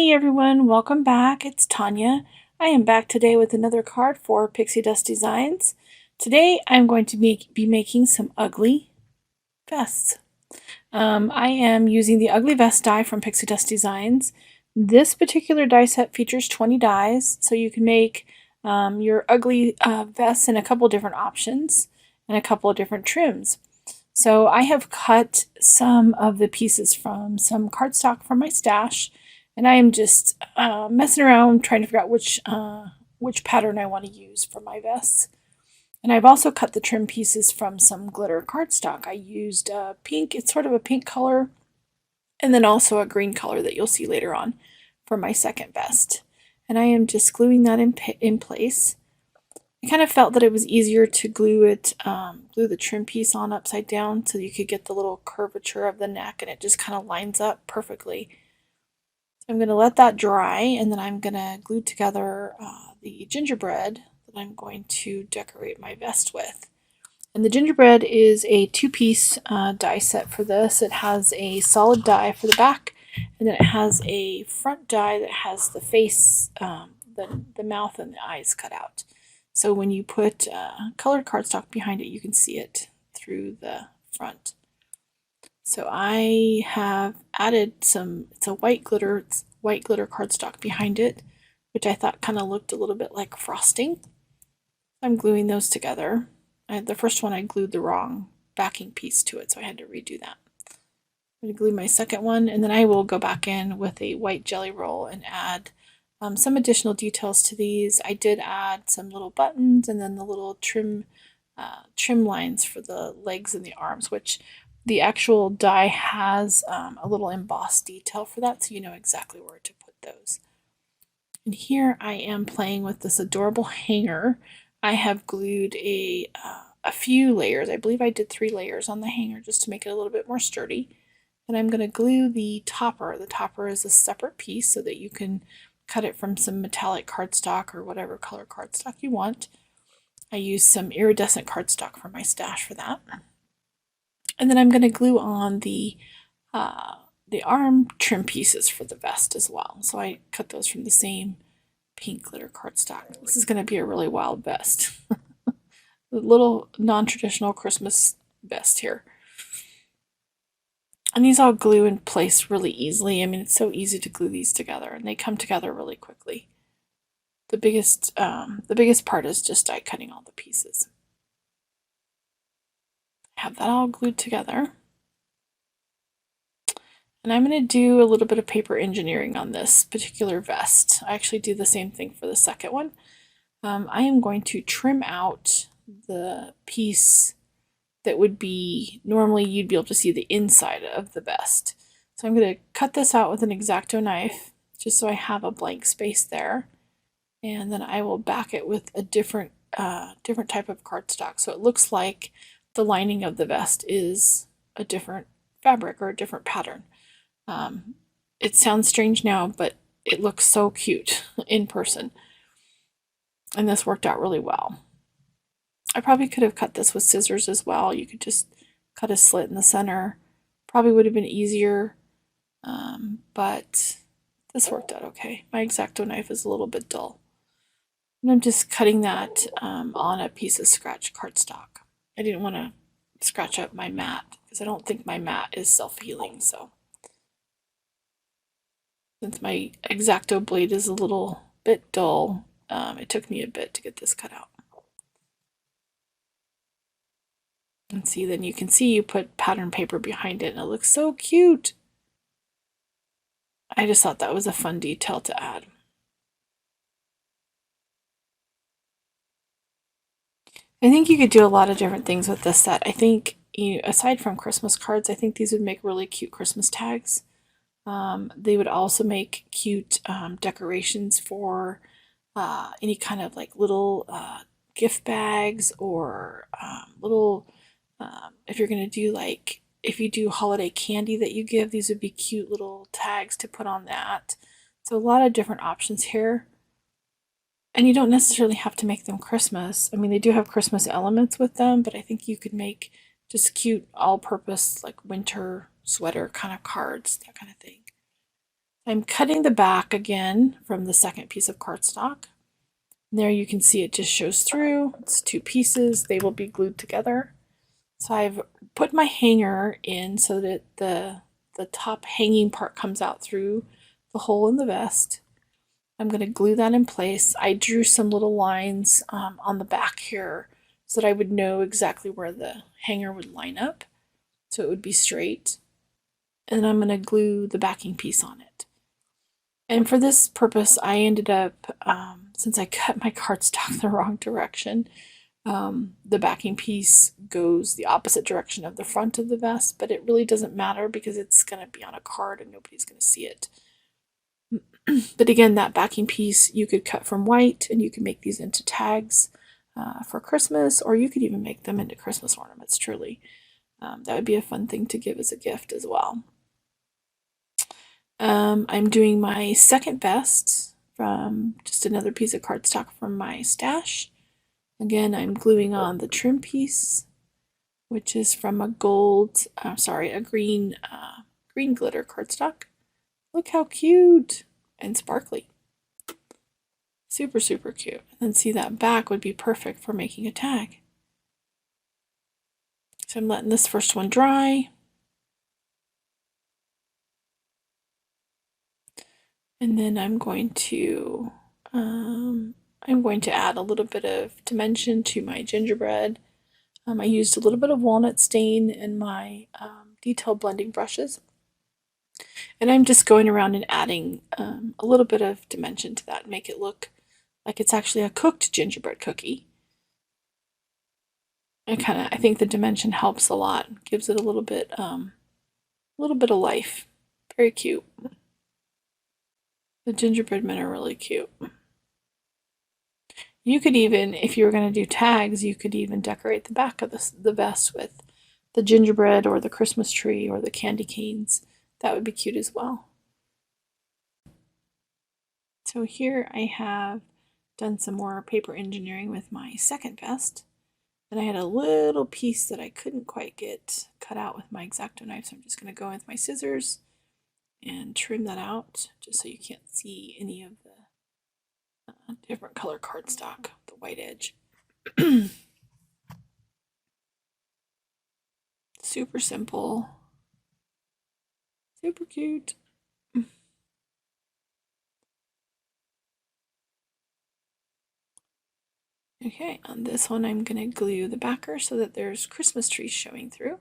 Hey everyone, welcome back. It's Tonya. I am back today with another card for Pixie Dust Designs. Today I'm going to be making some ugly vests. I am using the Ugly Vest die from Pixie Dust Designs. This particular die set features 20 dies, so you can make your ugly vests in a couple different options and a couple of different trims. So I have cut some of the pieces from some cardstock from my stash, and I am just messing around trying to figure out which pattern I want to use for my vests. And I've also cut the trim pieces from some glitter cardstock. I used pink, it's sort of a pink color, and then also a green color that you'll see later on for my second vest. And I am just gluing that in place. I kind of felt that it was easier to glue the trim piece on upside down so you could get the little curvature of the neck, and it just kind of lines up perfectly. I'm going to let that dry, and then I'm going to glue together the gingerbread that I'm going to decorate my vest with. And the gingerbread is a two-piece die set for this. It has a solid die for the back, and then it has a front die that has the face, the mouth and the eyes cut out. So when you put colored cardstock behind it, you can see it through the front. So I have added it's a white glitter cardstock behind it, which I thought kind of looked a little bit like frosting. I'm gluing those together. The first one I glued the wrong backing piece to it, so I had to redo that. I'm going to glue my second one, and then I will go back in with a white jelly roll and add some additional details to these. I did add some little buttons and then the little trim lines for the legs and the arms, which the actual die has a little embossed detail for that, so you know exactly where to put those. And here I am playing with this adorable hanger. I have glued a few layers. I believe I did 3 layers on the hanger just to make it a little bit more sturdy. And I'm going to glue the topper. The topper is a separate piece so that you can cut it from some metallic cardstock or whatever color cardstock you want. I used some iridescent cardstock from my stash for that. And then I'm going to glue on the arm trim pieces for the vest as well. So I cut those from the same pink glitter cardstock. This is going to be a really wild vest. A little non-traditional Christmas vest here. And these all glue in place really easily. I mean, it's so easy to glue these together, and they come together really quickly. The biggest part is just die cutting all the pieces. Have that all glued together. And I'm going to do a little bit of paper engineering on this particular vest. I actually do the same thing for the second one. I am going to trim out the piece that would be, normally you'd be able to see the inside of the vest. So I'm going to cut this out with an X-Acto knife just so I have a blank space there. And then I will back it with a different type of cardstock. So it looks like the lining of the vest is a different fabric or a different pattern. It sounds strange now, but it looks so cute in person. And this worked out really well. I probably could have cut this with scissors as well. You could just cut a slit in the center. Probably would have been easier, but this worked out okay. My X-Acto knife is a little bit dull. And I'm just cutting that on a piece of scratch cardstock. I didn't want to scratch up my mat because I don't think my mat is self-healing. So since my X-Acto blade is a little bit dull, it took me a bit to get this cut out. And see, then you can see you put pattern paper behind it and it looks so cute. I just thought that was a fun detail to add. I think you could do a lot of different things with this set. I think, aside from Christmas cards, I think these would make really cute Christmas tags. They would also make cute decorations for any kind of like little gift bags or little, if you're going to do like, if you do holiday candy that you give, these would be cute little tags to put on that. So a lot of different options here. And you don't necessarily have to make them Christmas. I mean, they do have Christmas elements with them, but I think you could make just cute all-purpose like winter sweater kind of cards, that kind of thing. I'm cutting the back again from the second piece of cardstock. There you can see it just shows through. It's 2 pieces. They will be glued together. So I've put my hanger in so that the top hanging part comes out through the hole in the vest. I'm going to glue that in place. I drew some little lines on the back here so that I would know exactly where the hanger would line up, so it would be straight. And I'm going to glue the backing piece on it. And for this purpose, I ended up, since I cut my cardstock the wrong direction, the backing piece goes the opposite direction of the front of the vest, but it really doesn't matter because it's going to be on a card and nobody's going to see it. But again, that backing piece you could cut from white and you can make these into tags for Christmas, or you could even make them into Christmas ornaments, truly. That would be a fun thing to give as a gift as well. I'm doing my second vest from just another piece of cardstock from my stash. Again, I'm gluing on the trim piece, which is from a green glitter cardstock. Look how cute and sparkly. Super, super cute. And then see, that back would be perfect for making a tag. So I'm letting this first one dry. And then I'm going to add a little bit of dimension to my gingerbread. I used a little bit of walnut stain in my detail blending brushes. And I'm just going around and adding a little bit of dimension to that, make it look like it's actually a cooked gingerbread cookie. I think the dimension helps a lot, gives it a little bit of life. Very cute. The gingerbread men are really cute. You could even, if you were going to do tags, you could even decorate the back of the vest with the gingerbread or the Christmas tree or the candy canes. That would be cute as well. So here I have done some more paper engineering with my second vest. And I had a little piece that I couldn't quite get cut out with my X-Acto knife, so I'm just going to go in with my scissors and trim that out just so you can't see any of the different color cardstock, the white edge. Super simple, super cute. Okay, on this one I'm going to glue the backer so that there's Christmas trees showing through,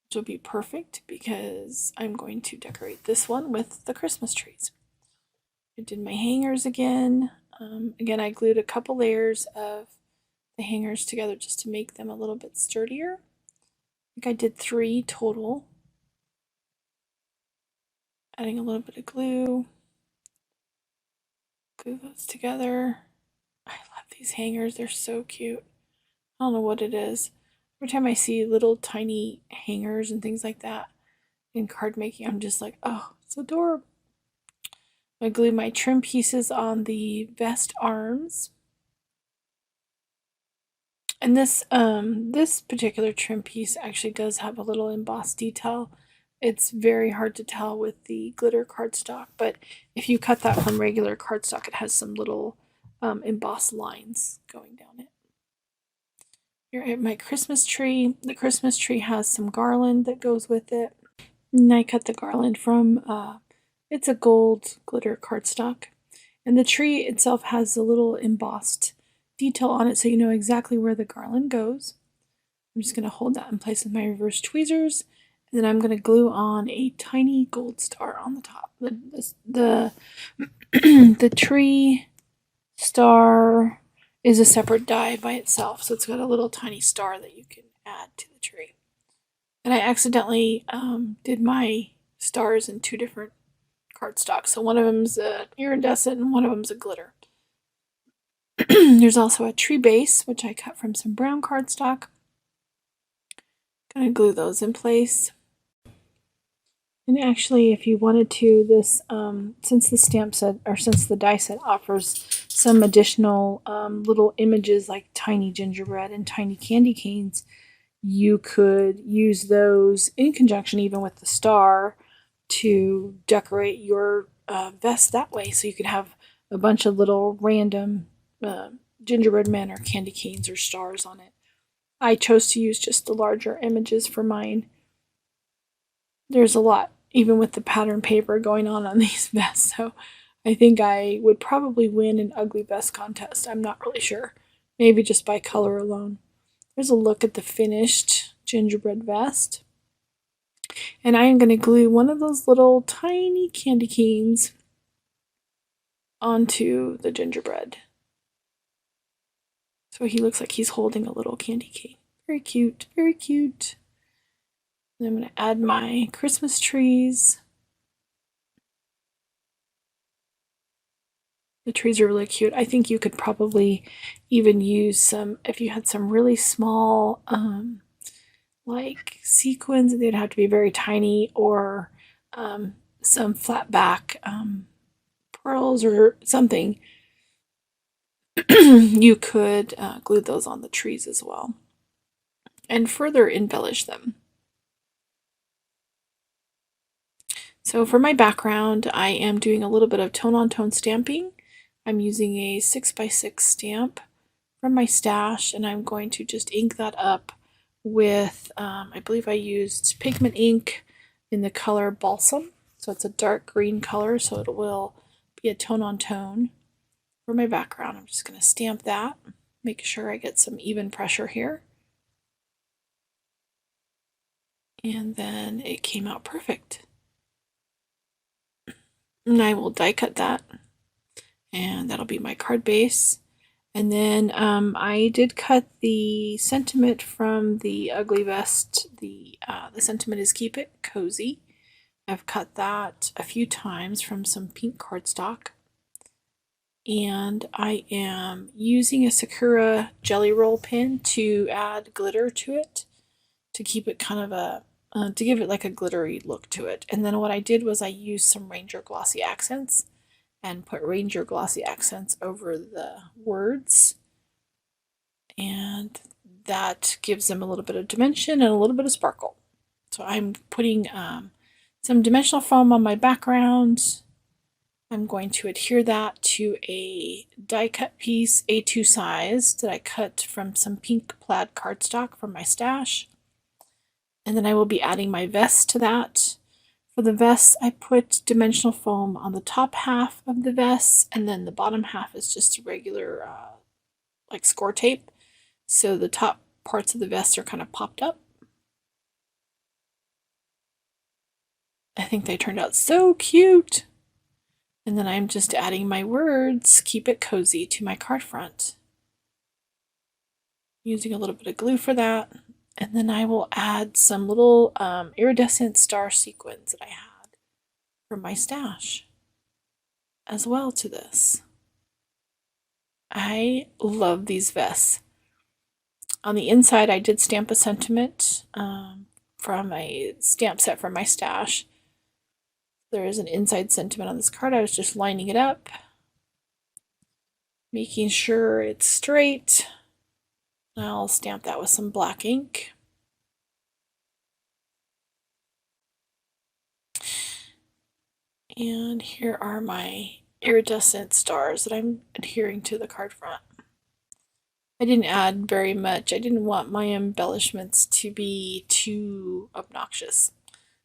which will be perfect because I'm going to decorate this one with the Christmas trees. I did my hangers again. Again, I glued a couple layers of the hangers together just to make them a little bit sturdier. I think I did 3 total. Adding a little bit of glue. Glue those together. I love these hangers, they're so cute. I don't know what it is. Every time I see little tiny hangers and things like that in card making, I'm just like, oh, it's adorable. I glue my trim pieces on the vest arms. And this particular trim piece actually does have a little embossed detail. It's very hard to tell with the glitter cardstock, but if you cut that from regular cardstock, it has some little embossed lines going down it. Here I have my Christmas tree. The Christmas tree has some garland that goes with it. And I cut the garland from, it's a gold glitter cardstock. And the tree itself has a little embossed detail on it so you know exactly where the garland goes. I'm just going to hold that in place with my reverse tweezers, and then I'm going to glue on a tiny gold star on the top. The tree star is a separate die by itself, so it's got a little tiny star that you can add to the tree. And I accidentally did my stars in 2 different cardstocks, so one of them's iridescent and one of them's a glitter. There's also a tree base, which I cut from some brown cardstock. Gonna glue those in place. And actually, if you wanted to, this since the stamp set, or since the die set offers some additional little images like tiny gingerbread and tiny candy canes, you could use those in conjunction even with the star to decorate your vest that way, so you could have a bunch of little random gingerbread men or candy canes or stars on it. I chose to use just the larger images for mine. There's a lot, even with the pattern paper, going on these vests, so I think I would probably win an ugly vest contest. I'm not really sure. Maybe just by color alone. Here's a look at the finished gingerbread vest. And I am going to glue one of those little tiny candy canes onto the gingerbread. So he looks like he's holding a little candy cane. Very cute, very cute. And I'm going to add my Christmas trees. The trees are really cute. I think you could probably even use some, if you had some really small, like sequins, they'd have to be very tiny, or some flat back pearls or something. You could glue those on the trees as well and further embellish them. So for my background, I am doing a little bit of tone-on-tone stamping. I'm using a 6x6 stamp from my stash, and I'm going to just ink that up with, I believe I used pigment ink in the color Balsam. So it's a dark green color, so it will be a tone-on-tone. For my background, I'm just going to stamp that, make sure I get some even pressure here. And then it came out perfect. And I will die cut that, and that'll be my card base. And then I did cut the sentiment from the ugly vest. The sentiment is keep it cozy. I've cut that a few times from some pink cardstock. And I am using a Sakura Jelly Roll pin to add glitter to it, to keep it kind of a, to give it like a glittery look to it. And then what I did was I used some Ranger Glossy Accents and put Ranger Glossy Accents over the words. And that gives them a little bit of dimension and a little bit of sparkle. So I'm putting some dimensional foam on my background. I'm going to adhere that to a die cut piece, A2 size, that I cut from some pink plaid cardstock from my stash. And then I will be adding my vest to that. For the vest, I put dimensional foam on the top half of the vest, and then the bottom half is just regular like score tape. So the top parts of the vest are kind of popped up. I think they turned out so cute. And then I'm just adding my words, keep it cozy, to my card front. Using a little bit of glue for that. And then I will add some little iridescent star sequins that I had from my stash as well to this. I love these vests. On the inside, I did stamp a sentiment from a stamp set from my stash. There is an inside sentiment on this card. I was just lining it up, making sure it's straight. I'll stamp that with some black ink. And here are my iridescent stars that I'm adhering to the card front. I didn't add very much. I didn't want my embellishments to be too obnoxious.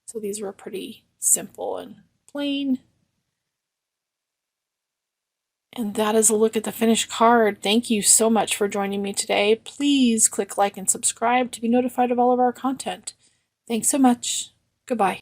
So these were pretty simple and plain. And that is a look at the finished card. Thank you so much for joining me today. Please click like and subscribe to be notified of all of our content. Thanks so much. Goodbye.